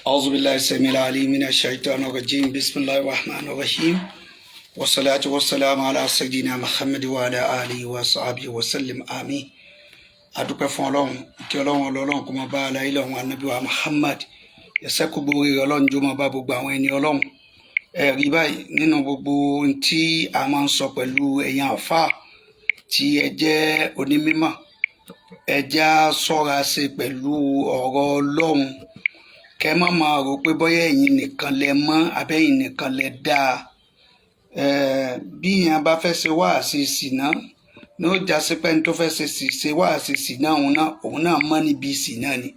أعوذ بالله السميع العليم من الشيطان الرجيم بسم الله الرحمن الرحيم والصلاة والسلام على سيدنا محمد وعلى آله وصحبه وسلم آمين. adúpẹ́ fún Ọlọ́run kí Ọlọ́run Ọlọ́run kó máa bá aláìlọ àwọn ànábì wa Muhammad ẹsẹ̀kú borí Ọlọ́run jó máa bá gbogbo àwọn ẹni Ọlọ́run ẹ̀rí báyìí nínú gbogbo ohun tí a máa ń sọ pẹ̀lú ẹ̀yin àfáà tí ẹ jẹ́ onímímọ̀ ẹ já ṣọ́ra ṣe pẹ̀lú ọ̀rọ̀ Ọlọ́run kẹ́ má máa rò pé bóyá ẹ̀yin nìkan lẹ mọ̀ àbẹ́yìn nìkan lẹ dáa bí èèyàn bá fẹ́ ṣe wáàsí sìná ní ó já sí pé ní tó fẹ́ ṣe wáàsí sìná òun náà mọ̀ níbi sìná ni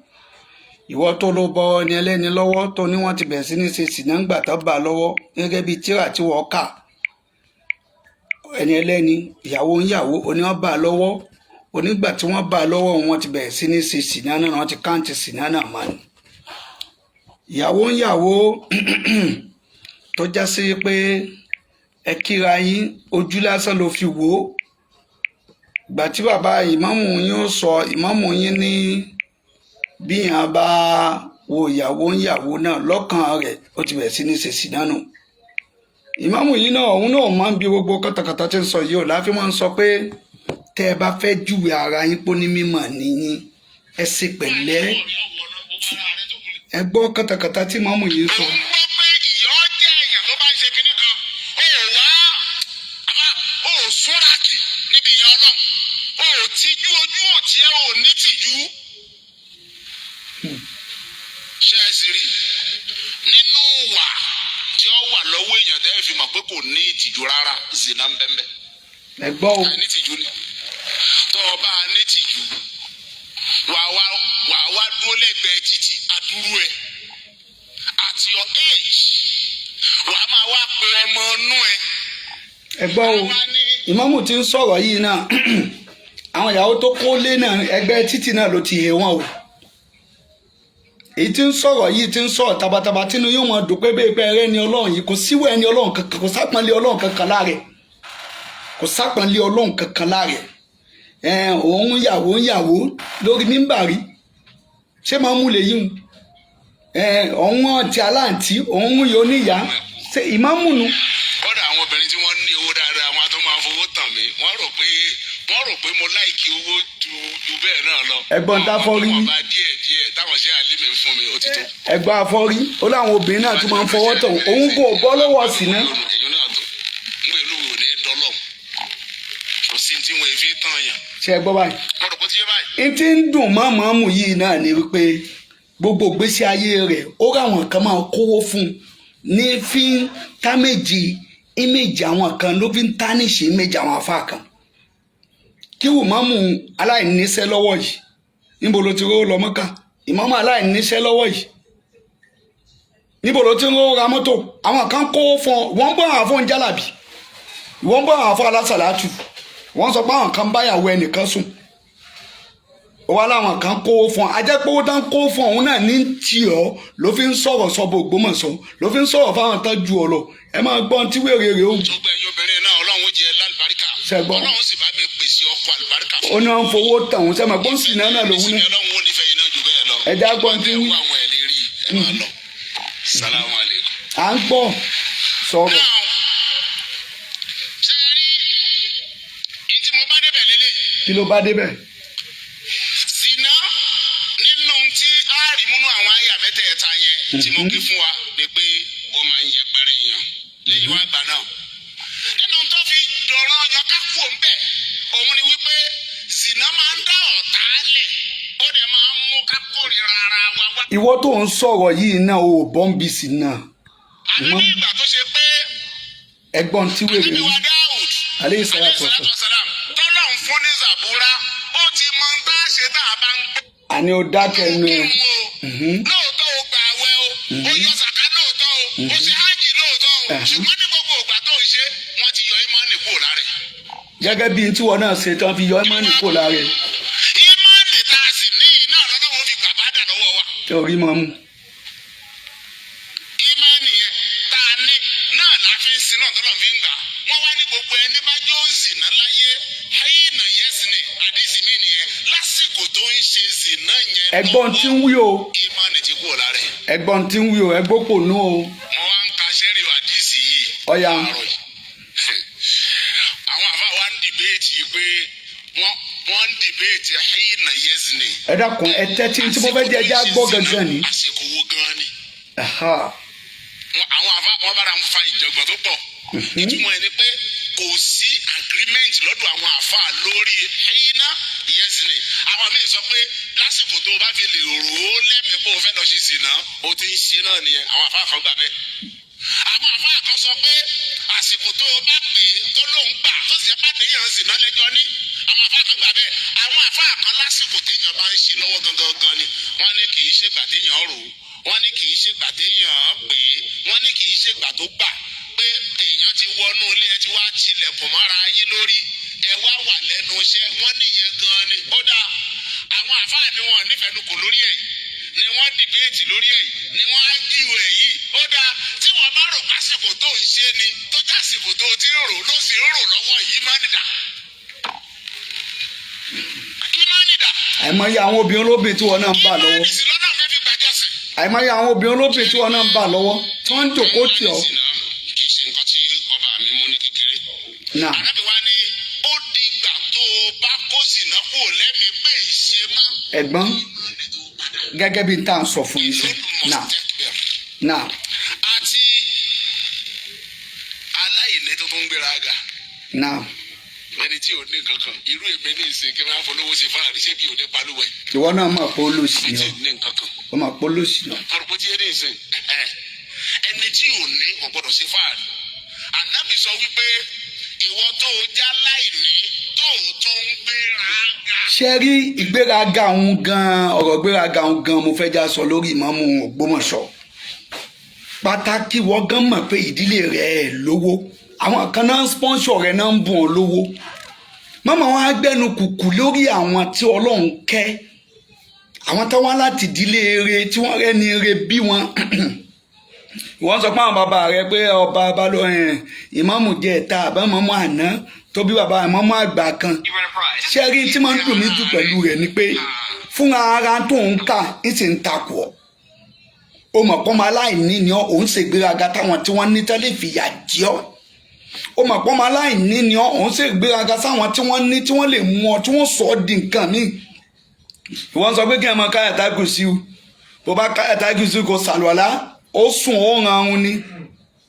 ìwọ tó ló bọ ẹni ẹlẹ́ni lọ́wọ́ tó ní wọ́n ti bẹ̀rẹ̀ sí ní ṣe sìná ńgbà tó bá lọ́wọ́ gẹ́gẹ́ bí tírà tí wọ́n kà ẹni ẹlẹ́ni ìyàwó ń yàwó oní wọ́n bá lọ́wọ́ onígbà tí wọ́n bá lọ́wọ́ wọn ti bẹ̀rẹ̀ sí ní ṣe sìná náà wọ́n ti káǹtì sìná náà mọ́ ni ìyàwó ń yàwó tó já sí pé ẹ kíra yín ojú lásán ló fi wò ó ìgbà tí bàbá ìmáàmù yín ó sọ ìmáàmù yín ní bí yàn bá wo ìyàwó ń yàwó náà lọ́kàn rẹ̀ ó ti bẹ̀rẹ̀ sí ní ṣe sìná nù ìmáàmù yín náà òun náà máa ń bi gbogbo kátàkátà tí ń sọ yìí ò láfi máa ń sọ pé tẹ́ ẹ bá fẹ́ júwe ara yín pó ní mímọ̀ nìyí ẹ ṣe pẹ̀lẹ́ ẹ gbọ́ kátàkátà tí màmú yìí sọ. òun gbọ́ pé ìyọ́ jẹ́ èèyàn tó bá ń ṣe kinní kan ó súnra kì níbi ìyá ọlọ́run ó tijú ojú òtí ẹ ò ní tìjú. ṣé ẹ sì rí nínú wà tí ó wà lọ́wọ́ èèyàn tẹ́ ẹ fi mọ̀ pé kò ní ìtìjú rárá zina ń bẹ́ẹ̀ bẹ́ẹ̀. ẹ gbọ́ o. ní tìjú ni tó o bá ní tìjú wà wá dúró lẹ́gbẹ̀ẹ́ títì adúrú ẹ at your age wà á máa wá pe ọmọ inú ẹ. ẹ gbọ́ o ìmáàmù tí ń sọ̀rọ̀ yìí náà àwọn ìyàwó tó kó lé náà ẹgbẹ́ títì náà ló ti he wọn o èyí tí ń sọ̀rọ̀ yìí tí ń sọ̀rọ̀ tabataba tínú yóò máa dùn pé bẹ́ẹ̀ pé ẹrẹ́ ni ọlọ́run yìí kò síwọ́ ẹni ọlọ́run kankan kò sápọnlé ọlọ́run kankan láàrẹ̀ kò sápọnlé ọlọ́run kankan láàrẹ̀ òun yàwó lórí mímbàrí ṣé máa mú lè yín òun ti aláǹtí òun yóò níyà ṣe ìmáàmù nu. kọ́dà àwọn obìnrin tí wọ́n ní owó dáadáa wọn á tó máa fowó tàn mí wọ́n rò pé mo láìkí owó ju bẹ́ẹ̀ náà lọ. ẹ̀gbọ́n tá a fọ́ rí. wọ́n bá díẹ̀ táwọn ṣe àlímì fún mi ó ti tó. ẹ̀gbọ́n afọ́rí ó láwọn obìnrin náà tún máa ń fọwọ́ tàn òun kò bọ́ lọ́wọ́ sí ná. èyí náà tó ń gbèlú wò ní dọ́lọ̀ kò sí tí wọ́n fi tàn yàn. ṣe é gbọ́ báyìí. mo rò pé tí yé báyìí. n ti ń dùn mọ́ màmú yìí náà ni wípé gbogbo ìgbésí ayé rẹ̀ ó ráwọn kan máa kówó fún un ní fi ń tá méjì íméjì àwọn kan ló fi ń tá níṣe méjì àwọn afá kan kí wù màmú aláìníṣẹ́ lọ́wọ́ yìí níbo ló ti rówó lọ Mọ́kà ìmọ̀mọ́ aláìníṣẹ́ lọ́wọ́ yìí níbo ló ti ń rówó ra mọ́tò àwọn kan kówó fún ọ wọ́n bọ́ àwọn afọ́n jálàbí wọ́n bọ́ àwọn afọ́ alásàlátù wọ́n sọ pé àwọn kan báyàwó ẹnìkan sùn wọ́n láwọn kan kówó fún ọ ajẹ́pẹ́wó tán kówó fún ọ̀hún náà ní tí ọ ló fi ń sọ̀rọ̀ sọ́bọ̀ Ògbómọ̀ṣọ́ ló fi ń sọ̀rọ̀ fáwọn tán ju ọ lọ ẹ máa gbọ́n tí wèrè rè ó. tó gbẹ̀yìn obìnrin náà ọlọ́run ó jẹ lálùbáríkà ọlọ́run sì bá mi pèsè ọkọ àlùbáríkà. ó ní wọn fowó tàn wọn sẹ́mi gbọ́n sì náà lòun náà. ọlọ́run ó nífẹ̀ẹ́ iná jù bẹ́ẹ̀ lọ. ẹ̀dá gbọ́n tí wí. Salamu alaikum. à ń gbọ́ sọ̀rọ̀. ṣe rí tí mo bá débẹ̀ lélẹ̀. kí ló bá débẹ̀. Zina nínú tí a rí múnú àwọn àyà mẹ́tẹ̀ẹ̀ta yẹn tí mo kí fún wa ni pé ó máa ń yẹpẹrẹ èèyàn lẹ́yìn wá gbà náà. nínú tó fi dọ̀rọ̀ yan ká kú òun bẹ̀ òun ni wípé zina máa ń dá ọ̀tá lẹ̀ ó dẹ̀ máa ń mú ká kórìíra ara wa wá. ìwọ tó ń sọ̀rọ̀ yìí náà ò bọ́m̀bì sí náà. àní ní ìgbà tó ṣe pé ẹ̀gbọ́n tí wèrè ní. aleyhi salatu wa salam tọ́lọ̀ ń fún ní Zabura ó ti mọ ń bá ṣe tá a bá ń gbọ́. àní ó dákẹ́ ẹnu ẹ. lóòótọ́ o gbà àwẹ̀ o ó yọ sàká lóòótọ́ o ó ṣe hajj lóòótọ́ o ṣùgbọ́n ní gbogbo ìgbà tó ń ṣe wọ́n ti yọ ìmánì kúrò lára ẹ̀. gẹ́gẹ́ bí n tí wọn náà ṣe tán fi yọ ìmánì kúrò lára ẹ̀. ìmánì tá a sì ní yìí náà lọ́wọ́ fi gbà bá dà lọ́wọ́ wa. tí orí máa mú. ìmánì yẹn tá a ní náà la fi ń sin náà tọ́lọ́ fi ń gbà wọ́n wá ní gbogbo ẹni bá jó ń sìn náà láyé ayé ìnà yẹ́sìn ni àdìsí mi nìyẹn lásìkò tó ń ṣe sìn náà yẹn. ẹ̀gbọ́n tí ń wí o. ìmánì ti kúrò lára ẹ̀. ẹ̀gbọ́n tí ń wí o ẹgbópò nú o. mo wá ń ka sẹ́rí àdìsí yìí. ọ̀ya. àwọn àfa wa ń dìbéètì pé wọ́n ń dìbéètì hìnà yẹ́sìnì. ẹ dákun ẹ tẹ́tí tí mo fẹ́ jẹ́ ẹjẹ́ àgbọ̀ gangan ni. àsìkò wo gan ni. àwọn àfa wọn bára ń fa ìjọ̀gbọ̀n tó pọ̀. ìtumọ̀ ẹ̀ ni pé kò sí agreement lọ́dọ̀ àwọn àfa lórí hìnà yẹ́sìnì. àwọn míì sọ pé lásìkò tó o bá fi lè rò ó lẹ́mìí pé o fẹ́ lọ ṣe sìnà o ti ń ṣe náà nìyẹn àwọn àfa kan gbà bẹ́ẹ̀. àwọn àfa kan sọ pé àsìkò tó o bá pè é tó lóun gbà tó sì jẹ́ pàdé yàn sìnà lẹ́jọ́ ní àwọn àfa kan gbà bẹ́ẹ̀. àwọn àfa kan lásìkò téèyàn bá ń ṣe lọ́wọ́ gangan ni wọ́n ní kì í ṣe gbà téèyàn rò ó wọ́n ní kì í ṣe gbà téèyàn pè é wọ́n ní kì í ṣe gbà tó gbà pé èèyàn ti wọnú ilé ẹ ti wá tilẹ̀kùn mọ́ra ayé lórí ẹ wá wà lẹ́nu iṣẹ́ wọ́n níyẹn gan ni ó dáa àwọn àfáà ni wọn nífẹ̀ẹ́nukò lórí ẹ̀ yìí ni wọ́n dìbéètì lórí ẹ̀ yìí ni wọ́n á jíwò ẹ̀ yìí ó dáa tí wọ́n bá rò pásìkò tó ń ṣe ni tó jásìkò tó ti ń rò ló sì ń rò lọ́wọ́ yìí má nìdá kí má nìdá. àìmọye àwọn obìnrin olóbìn tí wọn náà ń bà lọ́wọ́ àìmọye àwọn obìnrin olóbìn tí wọn náà ń bà lọ́wọ́ tí wọ́n ń jòkó tì ọ́. kì í ṣe nǹkan tí ọba mi mú ní kékeré. ànábì wa ni ó di ìgbà tó o bá kó sìnà kúrò lẹ́mìí pé ìṣe mọ́. ẹ̀gbọ́n gẹ́gẹ́ bí n tá à ń sọ fún yín sí. àti aláìlé tó tún gbéra ga. ẹni tí ò ní kankan irú èmi ní ìsìn kí n máa fọlọ́wọ́ sí fáàrí ṣé bí ò ní balùwẹ̀. ìwọ náà mọ̀ pé ó lò sí ẹni ọ tí ò ní kankan. ó mọ̀ pé ó lò sí ọ. ọ̀rọ̀ tí ẹni ìsìn ẹni tí ò ní kò gbọdọ̀ sí fáàrí. ànábì sọ wípé ìwọ tó o já láìní tó o tó ń gbéra ga. ṣe rí ìgbéraga òun gan ọ̀rọ̀ ìgbéraga òun gan mo fẹ́ já sọ lórí ìmáàmù Ògbómọ̀ṣọ́ pàtàkì wọ́n gan mọ̀ pé ìdílé rẹ̀ lówó àwọn kan náà ń sponsor rẹ̀ náà ń bùn ọ́ lówó mọ́mọ́ wọn á gbẹ́nu kùkù lórí àwọn tí Ọlọ́run kẹ́ àwọn tó wá láti ìdílé rẹ̀ tí wọ́n rẹ́ni rẹ̀ bí wọn wọ́n sọ pé àwọn bàbá rẹ̀ pé ọba balóyìn ìmáàmù jẹ́ ẹ̀ta àbámọ́mọ́ àná tó bí bàbá ìmáàmù àgbà kan ṣẹ́rí tí máa ń dùn mí jù pẹ̀lú rẹ̀ ni pé fúnra ara tó ń kà ń sì ń takò ọ́ o mọ̀ pọ́nmọ́ aláìní ni ọ́ òun ṣègbéraga táwọn tí wọ́n ní tẹ́lẹ̀ fìyà jẹ ọ́ o mọ̀ pọ́nmọ́ aláìní ni ọ́ òun ṣègbéraga sáwọn tí wọ́n ní tí wọ́n lè mú ọ tí wọ́n sọ ọ́ di nǹkan míì wọ́n sọ pé kí ẹ mọ káyà tágùn sí o bó bá káyà tágùn sí kò sàlùwàlá ó sùn ó ran ahun ni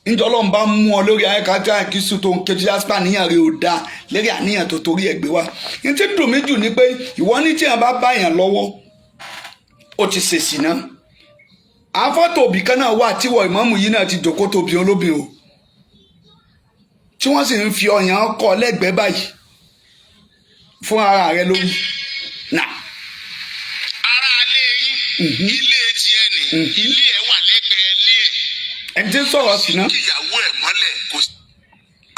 níjọ́ lọ́n bá mú ọ lórí ayékájá àkísù tó ń kejì aspa níyàn rẹ ò dáa lérí àníyàn tó torí ẹgbẹ́ wa ní tí dùn mí jù ni pé ìwọ ní tí yẹn bá bá yàn lọ́wọ́ ó ti ṣèṣì náà àfọ́tò òbí kan náà wà tíwọ ìmáàmù yìí náà ti jòkó tóbi olóbìn o tí wọ́n sì ń fi ọyàn kọ́ lẹ́gbẹ̀ẹ́ báyìí fún ara rẹ lórí náà. ara alẹ́ yín ilé tiẹ̀ ní ilé ẹ̀ wà lẹ́gbẹ̀ẹ́ ilé ẹ̀. ẹ ti ń sọ̀rọ̀ sí náà. ìyàwó ẹ̀ mọ́lẹ̀ kò sí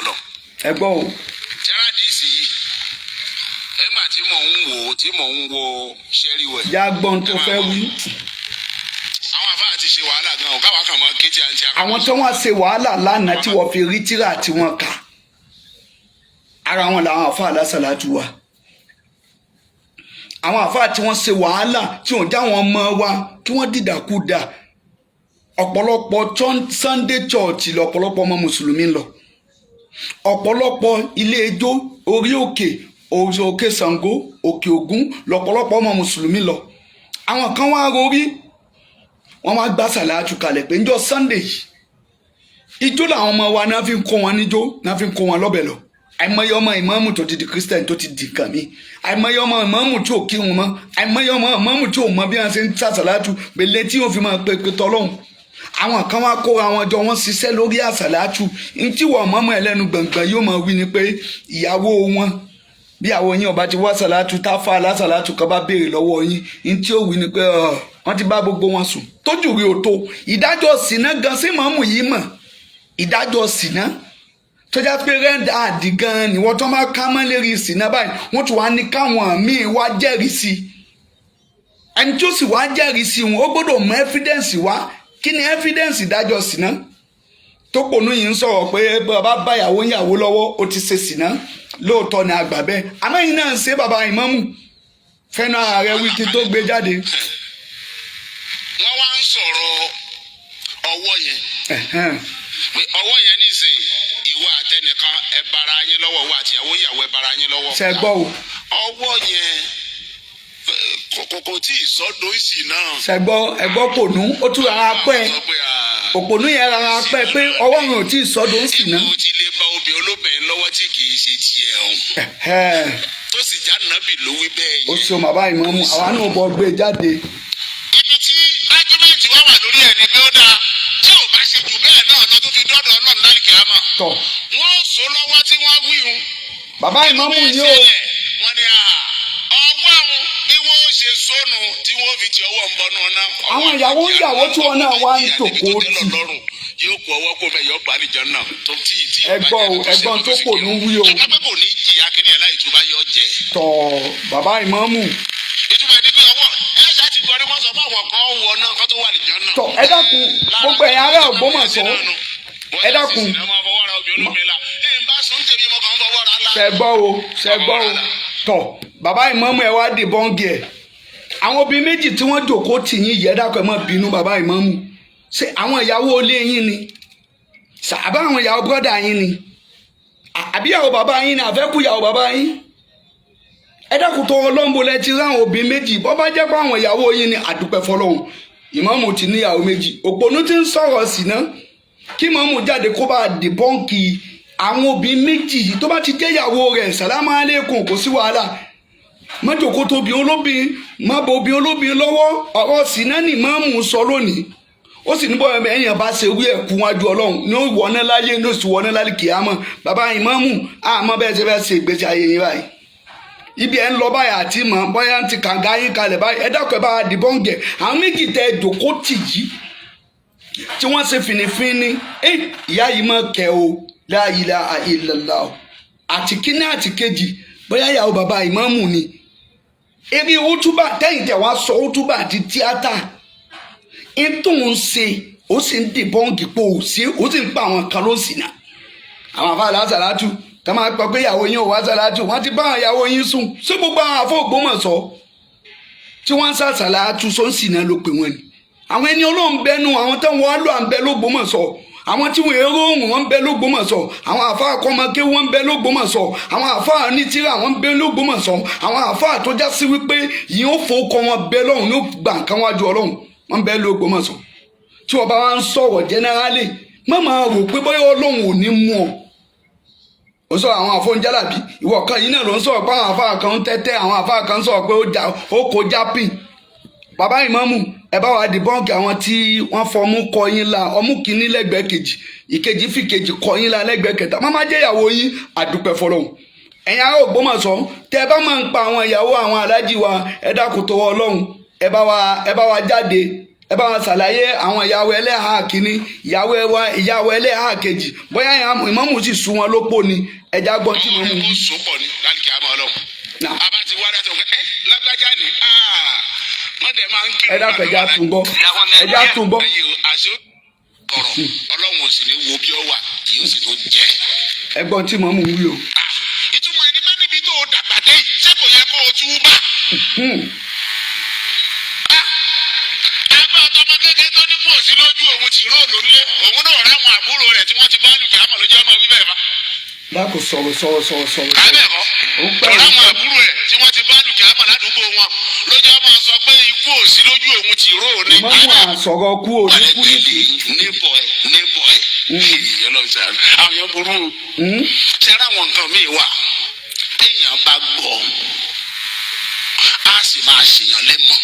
lọ. ẹ gbọ́ o. jẹ́rádìsì yìí nígbà tí mò ń wo ṣẹ́rí wẹ̀. yá gbọ́n tó fẹ́ wí. àwọn àfáà ti ṣe wàhálà gan-an káwa kàn máa kéjì àti àkàrà. àwọn tó wọ́n ṣe wàhálà lánàá tí wọ́n fi rí tírà tí wọ́n kà ara wọn làwọn àfáà lásàlátù wa àwọn àfáà tí wọ́n ṣe wàhálà tí wọ́n já wọn mọ́ wa kí wọ́n dìdàkudà ọ̀pọ̀lọpọ̀ Sunday church lọ̀pọ̀lọpọ̀ ọmọ mùsùlùmí lọ ọ̀pọ̀lọpọ̀ ilé ijó orí òkè òkè Ṣàngó òkè Ògún lọ̀pọ̀lọpọ̀ ọmọ mùsùlùmí lọ àwọn kan wá rorí wọ́n wá gbá sàlátù kalẹ̀ pé níjọ́ Sunday yìí ijó làwọn ọmọ wa náà fi ń kó wọn níjó náà fi ń kó wọn lọ́bẹ̀ lọ àìmọye ọmọ ìmáàmù tó ti di Christian tó ti di nǹkan mi àìmọye ọmọ ìmáàmù tí ò kírun mọ́ àìmọye ọmọ ìmáàmù tí ò mọ bí wọ́n ṣe ń sàṣàlátù gbèlè tí wọ́n fi máa pe tọ́lọ́hún àwọn kan wá kóra wọn jọ wọ́n ṣiṣẹ́ lórí àṣàlátù ní tí wọ́n mọ́mọ́ ẹlẹ́nu gbọ̀ngbọ̀n yóò máa wí ni pé ìyàwó wọn bí àwọn yín ọba ti wá sàlátù táfà alásàlátù kan bá béèrè lọ́wọ́ yín ní tí ó wí ni pé wọ́n ti bá gbogbo wọn sùn tójú rí o tó ìdájọ́ sìnà gan sí mọ́mù yìí mọ̀ ìdájọ́ sìnà tó já pé rẹ́ńdà àdì gan ni wọ́n tó máa ká mọ́ lérí sìnà báyìí wọ́n tún wá ní káwọn míì wá jẹ́rìí sí ẹni tó sì wá jẹ́rìí sí wọn ó gbọ́dọ̀ mú ẹ́fídẹ́ǹsì wá kí ni ẹ́fídẹ́ǹsì ìdájọ́ sìnà tó pònú yìí ń sọ̀rọ̀ pé bàbá báyàwó ń yàwó lọ́wọ́ ó ti ṣe sìnà lóòótọ́ ni àgbà bẹ́ẹ̀ àmọ́ yìí náà ń ṣe bàbá ìmámù fẹ́nu ara rẹ̀ wíkì tó gbé jáde. wọ́n wá ń sọ̀rọ̀ ọwọ́ yẹn pé ọwọ́ yẹn nísìnyí ìwọ àtẹnìkan ẹ bara yín lọ́wọ́ wà àtìyàwó ìyàwó ẹ bara yín lọ́wọ́. ṣẹgbọ́ o. ọwọ́ yẹn kò tí ì sọ́dọ̀ ìsì náà. ṣẹgbọ́ ẹgbọ́ kònú ó tún rárá pẹ́ òpònú yẹn rárá pẹ́ pé ọwọ́ yẹn ò tí ì sọ́dọ̀ ìsì náà. ìwọ ti lè bá obìnrin olóbìnrin lọ́wọ́ tí kì í ṣe tiẹ̀ o. tó sì já nàbì ló wí bẹ́ẹ̀ yẹn. ó ṣe bàbá ìmáàmù àwa náà bọ gbé jáde. ibi tí ájúmẹ̀ntì wá wà lórí ẹ̀ ni pé ó dáa tí ò bá ṣe jù bẹ́ẹ̀ náà lọ tó fi dọ́dọ̀ ọlọ́run lálùkì àmọ́. wọ́n sọ lọ́wọ́ tí wọ́n wí hun. bàbá ìmáàmù ni ó. wọ́n ní ọwọ́ àwọn bí wọ́n ṣe sọnù tí wọ́n fi ti ọwọ́ ń bọ́nú ọ̀nà. àwọn ìyàwó tí wọn náà wá ń tòkó tì. yóò kó ọwọ́ kó mẹ́yọ̀ gbàlejò náà tó tí ì tí ì ẹ̀gbọ́n tó kò ní wí o. àgbẹ̀ kò ní jìyà kí ni ẹ̀ láì tó bá yọ jẹ. tọ bàbá ìmáàmù. ìtumọ̀ ẹni pé ọwọ́ ẹ ṣáà ti gbọ́ ní wọ́n sọ fún àwọn kan wọ náà kó tó wà lìjọ náà. tọ ẹ dákun gbogbo ẹ̀yà ará Ògbómọ̀ṣọ́ ẹ dákun. ṣẹgbọ́ o tọ bàbá ìmáàmù ẹ wá dì bọ́ǹgì ẹ̀ àwọn obìnrin méjì tí wọ́n jòkó tì yín yẹ dákun ẹ má bínú bàbá ìmáàmù ṣé àwọn ìyàwó ilé yín ni àbá àwọn ìyàwó bọ́dà yín ni àbí ìyàwó bàbá yín ni àfẹ́kù ìyàwó bàbá yín ẹ dákun tó ọlọ́mbo lẹ ti ráwọn obìnrin méjì bọ́ bá jẹ́ pé àwọn ìyàwó yín ni àdúpẹ́ fọlọ́hún ìmáàmù ti níyàwó méjì òpònú ti ń sọ̀rọ̀ sí ná kí ìmáàmù jáde kó bá dìbọ́ǹkì àwọn obìnrin méjì yìí tó bá ti jẹ́ ìyàwó rẹ̀ sàlámù alékùn kò sí wàhálà mọ́tò kó tóbi olóbìnrin má bo obìnrin olóbìnrin lọ́wọ́ ọ̀rọ̀ sí náà ni ìmáàmù sọ lónìí ó sì ní bọ́ ẹ̀yàn bá ṣe wí ẹ̀kú wájú ọlọ́run ní ó wọ́n náà láyé ní oṣù wọ́n náà lálẹ́ kìámọ̀ bàbá ìmáàmù àmọ́ bẹ́ẹ̀ ṣe fẹ́ ṣe ìgbésí ayé yín báyìí ibi ẹ̀ ń lọ báyìí àti mọ̀ bóyá ti kàǹgá yín kalẹ̀ báyìí ẹ dákun ẹ bá dìbọ́ǹgẹ̀ àwọn méjì tẹ jòkó tì yìí tí wọ́n ṣe fìnnìfínní ìyá yìí mọ̀ kẹ́ o la ilaha illallah àti kíní àti kejì bóyá ìyàwó bàbá ìmáàmù ni ebi útúbà tẹ́yìn tẹ̀ wá sọ útúbà àti tíátà ntòun ṣe ó sì ń dìbọ́ǹgì pò ó sì ń pa àwọn kan ló sì nà àwọn afáàlà àṣàlátù ká máa gbọ́ pé ìyàwó yín ò wá àṣàlátù wọ́n ti bá àwọn ìyàwó yín sùn ṣé gbogbo àwọn àfọ Ògbómọ̀ṣọ́ tí wọ́n ń ṣàṣàlátù sọ ń sì náà ló pè wọ́n ni àwọn ẹni Ọlọ́run bẹnu àwọn tó ń wọ́n lọ à ń bẹ l'Ógbómọ̀ṣọ́ àwọn tí wọ́n èrò òrùn wọn ń bẹ l'Ógbómọ̀ṣọ́ àwọn àfáà kọ́mọké wọn ń bẹ l'Ógbómọ̀ṣọ́ àwọn àfáà nítìrà wọn ń bẹ l'Ógbómọ̀ṣọ́ àwọn àfáà tó já sí wípé yìí ó fowókọ wọn bẹ lọ́hùn ní ó gbà nǹkan wájú Ọlọ́run wọn ń bẹ l'Ógbómọ̀ṣọ́ tí wọ́n bá wá ń sọ̀rọ̀ jẹ́nẹ́rálì má máa rò pé bóyá Ọlọ́run ò ní mú ọ ó sọ àwọn àfọ̀njálàbí ìwọ kan yìí náà ló ń sọ̀rọ̀ pé àwọn àfáà kan ń tẹ́tẹ́ àwọn àfáà kan ń sọ̀rọ̀ pé ó kó jápìn bàbá ìmáàmù ẹ bá wa dìbọ́ǹkì àwọn tí wọ́n fọmú kọ yín la ọmú kìíní lẹ́gbẹ̀ẹ́ kejì ìkejì fi kejì kọ yín la lẹ́gbẹ̀ẹ́ kẹta má má jẹ́ ìyàwó yín àdúpẹ́ fọlọ́hún ẹ̀yin ará Ògbómọ̀ṣọ́ tẹ́ ẹ bá máa ń pa àwọn ìyàwó àwọn aláàjì wa ẹ dákun tó Ọlọ́run ẹ bá wa jáde ẹ bá wa ṣàlàyé àwọn ìyàwó ẹlẹ́hà kìíní ìyàwó ẹlẹ́hà kejì bóyá ìmáàmù sì sún wọn lópó ni ẹja gbọ́n tí mọ̀mú yìí. ẹ dákun ẹja tún bọ́ ẹja tún bọ́. Ọlọ́run ò sì ní wo bí ọ wà yóò sì tún jẹ́. ẹgbọ́n tí mọ̀mú wí o. ìtumọ̀ ẹni pé níbi tó o dàgbà dé ṣé kò yẹ kó o tú bá. ẹgbẹ́ ọtọmọ kékeré tó ní kú òsì lójú òun ti róòlù ńlé òun náà ráwọn àbúrò rẹ̀ tí wọ́n ti bá lùkì àmọ́ lójú ọmọ wí bẹ́ẹ̀ bá. dákun sọ̀rọ̀. abẹ́ẹ̀kọ́ ráwọn àbúrò ẹ̀ tí wọ́n ti bá lùkì àmọ́ ládùúgbò wọn lójú ọmọ sọ pé ikú òsì lójú òun ti róò ní. mọ́mú àsọ̀rọ̀ kú ò ní kú nìkú. níbọ̀ ẹ̀ àwọn yẹn burú ṣe ara àwọn nǹkan míì wà téèyàn bá gbọ́ á sì máa ṣèyàn lẹ́mọ̀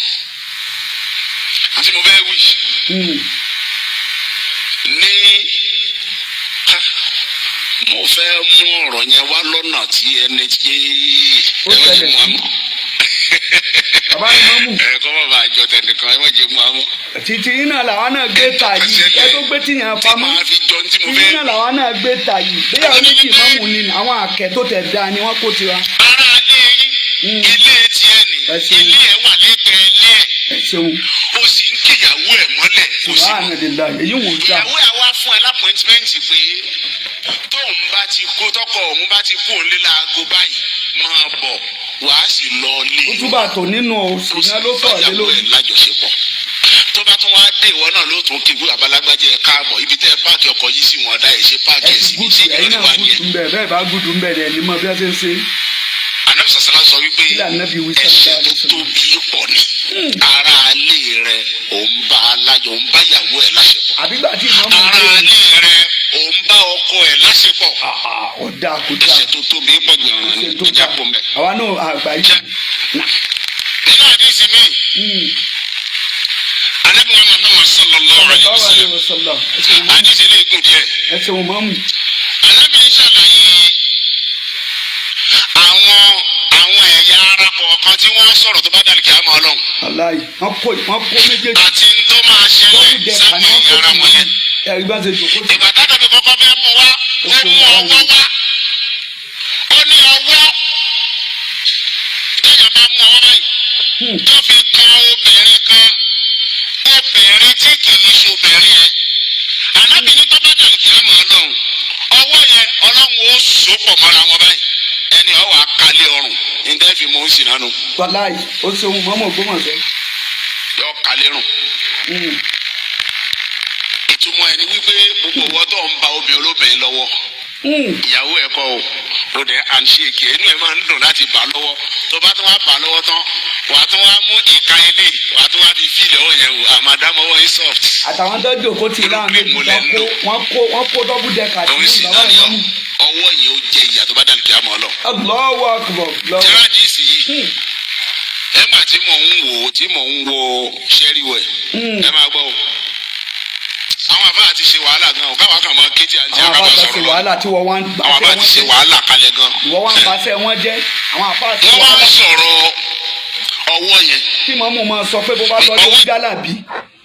àti mo fẹ́ wí ní mo fẹ́ mú ọ̀rọ̀ yẹn wá lọ́nà tí ẹni tí ẹ̀wọ́n ti mú àmọ́ bàbá ìmáàmù kọ́ bàbá àjọ tẹnìkan ẹ̀wọ́n ti mú àmọ́. títí iná làwọn náà gbé ta yìí ẹ tó gbé tìyàn pamọ́ títí iná làwọn náà gbé ta yìí bẹ́ẹ̀ méjì ìmáàmù ni àwọn àkẹ́ tó tẹ̀ dáa ni wọ́n kó tiwa. ara ilé tiẹ̀ ní ilé ẹ̀ wà lẹ́gbẹ̀ẹ́ ilé ẹ̀ ó sì ń kíyàwó ẹ̀ mọ́lẹ̀ kó sì mọ́ ìyàwó ẹ̀ wá fún ẹ lápọ̀ìntìmẹ́ǹtì pé tóun bá ti kú tọkọ òun bá ti kú òun lé láago báyìí máa bọ̀ wàá sì lọ lé. ó túbà tó nínú oṣù yẹn ló sọ̀rọ̀ lé lórí. lájọṣepọ̀ tó tó bá tún wá dé ìwọ náà ló tún kí gbúdọ̀ abalágbájẹ káàbọ̀ ibi tẹ́ páàkì ọkọ̀ yìí sí wọn dá ẹ̀ ṣe páàkì ẹ̀ síbi tí ìlú wà ní ẹ̀. bẹ́ẹ̀ bá gùdù ń bẹ̀rẹ̀ ni mo bí wọ́n ṣe ń ṣe. Ànábì sọ̀sọ́lá sọ wípé ẹ̀ṣẹ̀ tó tóbi pọ̀ ni ara alẹ́ rẹ òun bá alájọ òun bá ìyàwó ẹ̀ láṣepọ̀. ara alẹ́ rẹ òun bá ọkọ ẹ̀ láṣepọ̀. ọ̀dà kò dà ẹ̀ṣẹ̀ tó tóbi pọ̀ gan-an ni ìjà pọ̀ mẹ́. àwa náà àgbà yìí. nínú àdìsí mi Ànábì Muhammad sallallahu alaihi wasallam àdìsí lè gùn díẹ̀. ẹsẹ̀ wọn máa ń mú. Ànábì ṣàlàyé àwọn ẹ̀yà ara kọ̀ọ̀kan tí wọ́n á sọ̀rọ̀ tó bá dàlí kí á mọ Ọlọ́run. aláì wọ́n kó méjèèjì. àti tó máa ṣẹlẹ̀ sáwọn ẹ̀yà ara wọn yẹn. ìgbà táwọn ọbẹ̀ kọ́kọ́ fẹ́ mú wá ó mú ọwọ́ wá ó ní ọwọ́ téèyàn bá mú ọwọ́ báyìí tó fi kan obìnrin tí kì í ṣobìnrin yẹn. Ànábì ní tó bá dàlí kí á mọ Ọlọ́run ọwọ́ yẹn Ọlọ́run ó so pọ̀ mọ́ra wọn báyìí ẹni ọwọ́ akalẹ̀ ọrùn ǹdẹ́ fi mọ̀ ń sìn nánu. wàláì ó ṣe ohun mọ́mọ́ Ògbómọ̀ṣọ́. yọ kalẹ̀ rùn. ìtumọ̀ ẹni wípé gbogbo owó tó ń ba obìnrin olóbìnrin lọ́wọ́ ìyàwó ẹ̀ kọ́ o dẹ̀ à ń ṣe èké inú ẹ̀ máa ń dùn láti bà lọ́wọ́ tó bá tún wá bà lọ́wọ́ tán wàá tún wá mú ìka ilé wàá tún wá fi fílẹ̀ ọ̀hún yẹn wò àmàdámọ́wọ́ yín soft. àtàwọn tó jókòó tì láàrin méjì wọ́n kó dọ́bù dẹ́ka tí bàbá yẹn mú. ọwọ́ yẹn ó jẹ ìyà tó bá dàlù kí á mọ̀ ọ́ lọ. Allahu Akbar. tíráàdìsì yìí ẹgbà tí mò ń wo ṣẹ́ríwẹ̀ ẹ máa gbọ́ o àwọn àbá ti ṣe wàhálà gan o káwa kàn mọ kéjì àti àkàbà sọ̀rọ̀ lọ àwọn àbá ti ṣe wàhálà kalẹ̀ gan. ìwọ wá ń baṣẹ́ wọn jẹ́ àwọn àbá ti wọ́n wá ń sọ̀rọ̀ ọwọ́ yẹn. tí màmú máa sọ pé bó bá lọ ní jálàbí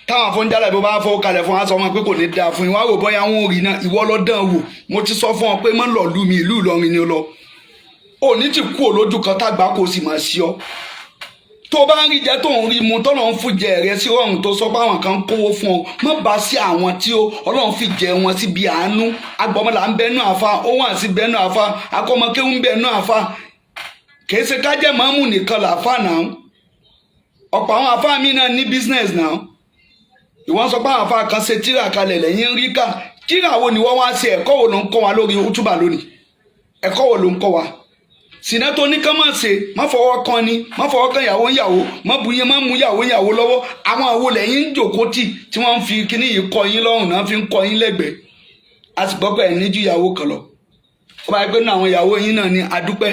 táwọn afọ́njálà bó bá fọwọ́ kalẹ̀ fún wa sọ wọn pé kò ní dáa fún yín wá wò bóyá wọn ò rí náà ìwọ lọ dán wò mo ti sọ fún ọ pé mọ́ lọ lù mí ìlú Ìlọrin ni ó lọ òní ti kú olójú kan tágbà kò sì máa sí ọ tó bá ń rí jẹ tó ń rí mu tọ́lọ́ ń fún jẹ rẹ sí ọ̀run tó sọ pé àwọn kan ń kówó fún ọ má bá sí àwọn tí Ọlọ́run fi jẹ wọn síbi àánú agbọmọlà ń bẹnu àfa ó wà sí bẹnu àfa akọmọkéwù ń bẹnu àfa kì í ṣe kájẹ mọ́mù nìkan làáfà náà ọ̀pọ̀ àwọn àfa mi náà ní business náà ìwọ́n sọ pé àwọn àfa kan ṣe tíra kalẹ̀ lẹ́yìn rí ká tíra wo ni wọ́n wá ṣe ẹ̀kọ́ wo ló ń kọ́ wa lórí útúbà lónìí ẹ̀kọ́ wo ló ń kọ́ wa sìnà tó ní ká má ṣe má fọwọ́ kan ni má fọwọ́ kan ìyàwó ìyàwó má bu yẹn má mú ìyàwó ìyàwó lọ́wọ́ àwọn àwo lẹ́yìn ń jòkó tì tí wọ́n ń fi kíní yìí kọ yín lọ́rùn náà fi ń kọ yín lẹ́gbẹ̀ẹ́ a sì gbọ́ pé ẹ̀ ní ju ìyàwó kan lọ ó bá yẹ pé àwọn ìyàwó yín náà ní adúpẹ́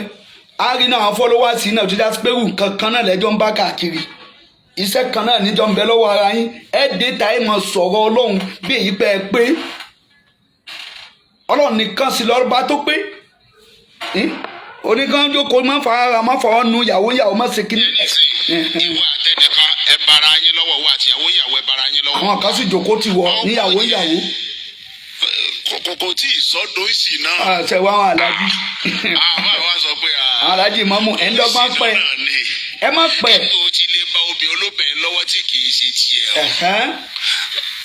á rí náà àwọn followers náà tó já sí pé rù kankan náà lẹ́jọ́ ń bá káàkiri iṣẹ́ kan náà níjọ́ ń bẹ lọ́wọ́ ara yín ẹ̀ dé ta ẹ̀ mọ̀ sọ̀rọ̀ Ọlọ́run bí èyí pẹ́ pé Ọlọ́run nìkan sì lọ́ọ́ bá tó pé oníkan jókòó má fọwọ́ nu ìyàwó má ṣe kíní. ìwà àtẹnìkan ẹ bara yín lọ́wọ́ wà àti ìyàwó ẹ bara yín lọ́wọ́. àwọn kan sì jókòó ti wọ níyàwó. kò tí ì sọ́dọ̀ ìsì náà. ṣe wá àwọn aláàjì. àwọn àwa sọ pé. àwọn aláàjì mọ́mú ẹ̀ ń dọ́gbọ́n pẹ́ ẹ má pẹ́. o ti lè ba obìnrin olóbìnrin lọ́wọ́ tí kì í ṣe tiẹ̀ o.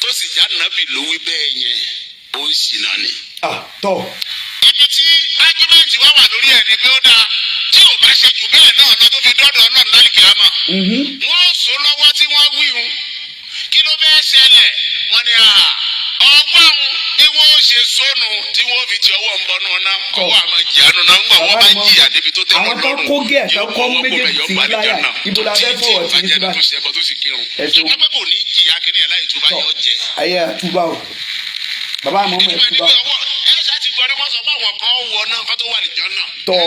tó sì já nàbì ló wí bẹ́ẹ̀ yẹn ó sì náà ni. tọ́. ibi tí ájúmẹ̀ntì wá wà lórí ẹ̀ ni pé ó dáa tí ò bá ṣe jù bẹ́ẹ̀ náà lọ tó fi dọ́dọ̀ náà lálẹ́ kìámà. wọ́n sọ lọ́wọ́ tí wọ́n wíhun kí ló bẹ́ẹ̀ ṣẹlẹ̀ wọ́n ní ọgbọ́n bí wọ́n ṣe sónù tí wọ́n fi ti ọwọ́ ń bọ́nú ọ̀nà ọwọ́ àmọ́ jìyànú náà ńgbà wọ́n bá jìyà débi tó tẹ̀ wọ́n lọ́rùn àwọn tó kó gẹ̀ tó kọ́ méjèèjì sí láyà ibo la fẹ́ fọwọ́ sí ní síbá. ṣùgbọ́n pé kò ní jìyà kí ni ẹ̀ láì tó bá yọ jẹ. ayé àtúbà o bàbá àmọ́ ọmọ ẹ̀ túbà o. tọ́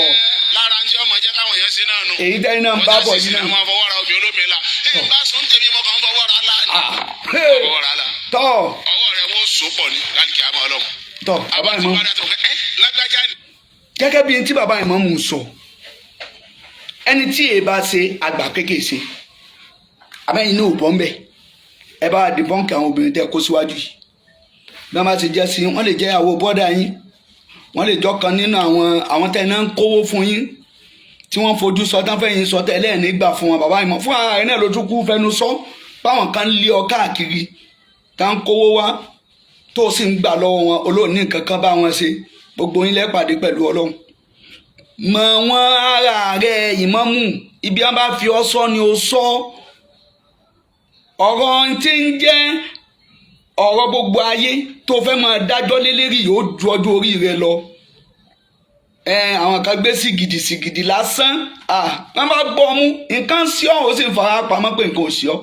lára ń tí ọmọ jẹ́ káwọn èèyàn sí náà nù. èyí dẹ́yìn náà ń bá bọ̀ yìí náà. wọ́n fọwọ́ ra obì olómi la. ẹ bá sùn tèmi mọ́ kàn ń fọwọ́ ra la. fọwọ́ ra la. tọ́ ọwọ́ rẹ̀ wọ́n so pọ̀ ní kálíkì àmọ́ ọlọ́run. tọ́ bàbá ìmọ̀ gẹ́gẹ́ bí tí bàbá ìmọ̀ mú sọ ẹni tí èè bá ṣe àgbà kéékèèké ṣe abẹ́yìn ní òbọ̀ ń bẹ̀ ẹ bá dìbọ́ǹkì àwọn obìnrin tẹ́ kó síwájú yìí bí wọ́n bá ti jẹ́ sí wọ́n lè jẹ́ ìyàwó bọ́dà yín wọ́n lè jọ́ kan nínú àwọn tẹ́ náà ń kówó fún yín tí wọ́n fojú sọ tán fẹ́yìn sọ tẹ́lẹ̀ nígbà fún wọn bàbá ìmọ̀ fún ara rẹ̀ náà lójú kú fẹnu sọ báwọn kan lé ọ káàkiri tá ń kówó wá tó sì ń gbà lọ́wọ́ wọn olóòní nǹkan kan bá wọn ṣe gbogbo yín lẹ́pàdé pẹ̀lú Ọlọ́run mọ wọn ara rẹ̀ ìmọ̀mù ibi wọn bá fi ọ sọ ni ó sọ ọ̀rọ̀ tí ń jẹ́ ọ̀rọ̀ gbogbo ayé tó fẹ́ máa dájọ́ lé lérí yóò ju ọjọ́ orí rẹ lọ. Àwọn kan gbé sìgìdì lásán wọ́n bá gbọ́ ọmú nǹkan sí ọ́ ó sì ń fara pamọ́ pé nǹkan ò sí ọ́.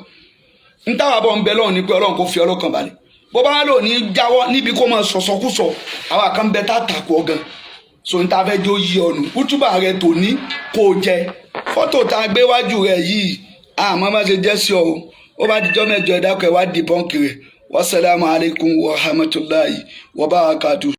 ń táwa bọ̀ ń bẹ lọ́run ni pé ọlọ́run kò fi ọlọ́kàn balẹ̀ bó bá lò ní jáwọ́ níbi kó máa sọ̀sọ̀kúsọ àwa kan bẹ tá àtàkù ọ̀gàn so ń ta fẹ́ jó yí ọ̀nù útúbà rẹ tò ní kò jẹ fọ́tò tá a gbé wájú rẹ yìí àmọ́ má ṣe jẹ́ sí ọ ó bá dijọ́ mẹ́jọ ẹ̀dá kẹwàá di bọ́ǹkì rẹ̀ wassalamu alaikum wa rahmatullahi wa barakatuh.